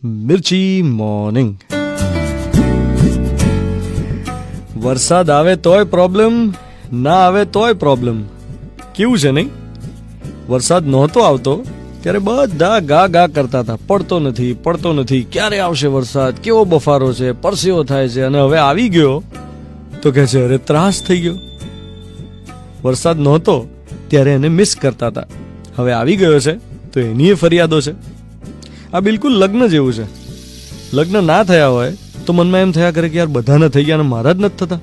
મિર્ચી morning. વરસાદ આવે તોય પ્રોબ્લેમ, ના આવે તોય પ્રોબ્લેમ. કેવું છે નહીં? વરસાદ નહોતો આવતો ત્યારે બધા ગા ગા કરતા હતા, પડતો નથી, ક્યારે આવશે વરસાદ, કેવો બફારો છે, પરસેવો થાય છે. અને હવે આવી ગયો તો કહે છે અરે ત્રાસ થઈ ગયો. વરસાદ નહોતો ત્યારે એને મિસ કરતા હતા, હવે આવી ગયો છે તો એની ફરિયાદો છે. આ બિલકુલ લગ્ન જેવું છે. લગ્ન ના થયા હોય તો મનમાં એમ થયા કરે કે યાર બધાના થઈ ગયા અને મારા જ નથી થતા.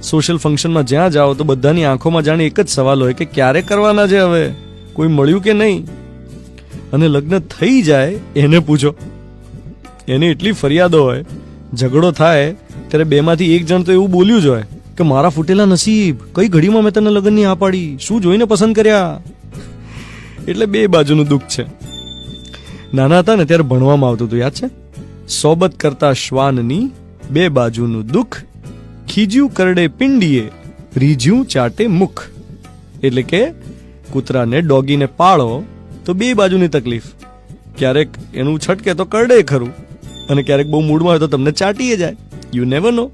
સોશિયલ ફંક્શનમાં જ્યાં જાઓ તો બધાની આંખોમાં જાણે એક જ સવાલ હોય કે ક્યારે કરવાના છે, હવે કોઈ મળ્યું કે નહીં. અને લગ્ન થઈ જાય એને પૂછો, એને એટલી ફરિયાદો હોય, ઝઘડો થાય ત્યારે બેમાંથી એક જણ તો એવું બોલ્યું જ હોય કે મારા ફૂટેલા નસીબ, કઈ ઘડીમાં મેં તને લગ્નની આ પાડી, શું જોઈને પસંદ કર્યા. એટલે બે બાજુનું દુઃખ છે. નાના હતા ને ત્યારે ભણવામાં આવતું હતું, યાદ છે? સોબત કરતા શ્વાનની બે બાજુનું દુઃખ, ખીજ્યું કરડે પિંડીએ, રીઝ્યું ચાટે મુખ. એટલે કે કૂતરાને ડોગીને પાળો તો બે બાજુની તકલીફ. ક્યારેક એનું છટકે તો કરડે ખરું, અને ક્યારેક બહુ મૂડમાં હોય તો તમને ચાટીએ જાય. યુ નેવર નો.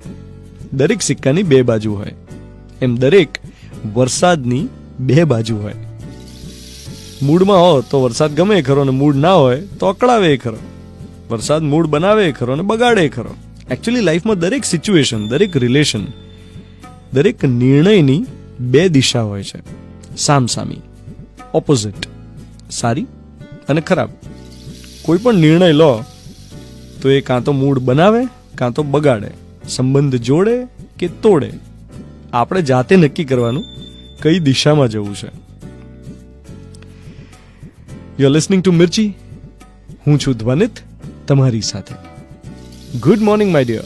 દરેક સિક્કાની બે બાજુ હોય, એમ દરેક વરસાદની બે બાજુ હોય. મૂડમાં હો તો વરસાદ ગમે ખરો, અને મૂડ ના હોય તો અકળાવે ખરો. વરસાદ મૂડ બનાવે ખરો અને બગાડે ખરો. એકચ્યુઅલી લાઈફમાં દરેક સિચ્યુએશન, દરેક રિલેશન, દરેક નિર્ણયની બે દિશા હોય છે, સામસામી, ઓપોઝિટ, સારી અને ખરાબ. કોઈ પણ નિર્ણય લો તો એ કાં તો મૂડ બનાવે કાં તો બગાડે, સંબંધ જોડે કે તોડે. આપણે જાતે નક્કી કરવાનું કઈ દિશામાં જવું છે. You are listening to Mirchi. હું છું ધ્વનિત તમારી સાથે. Good morning my dear.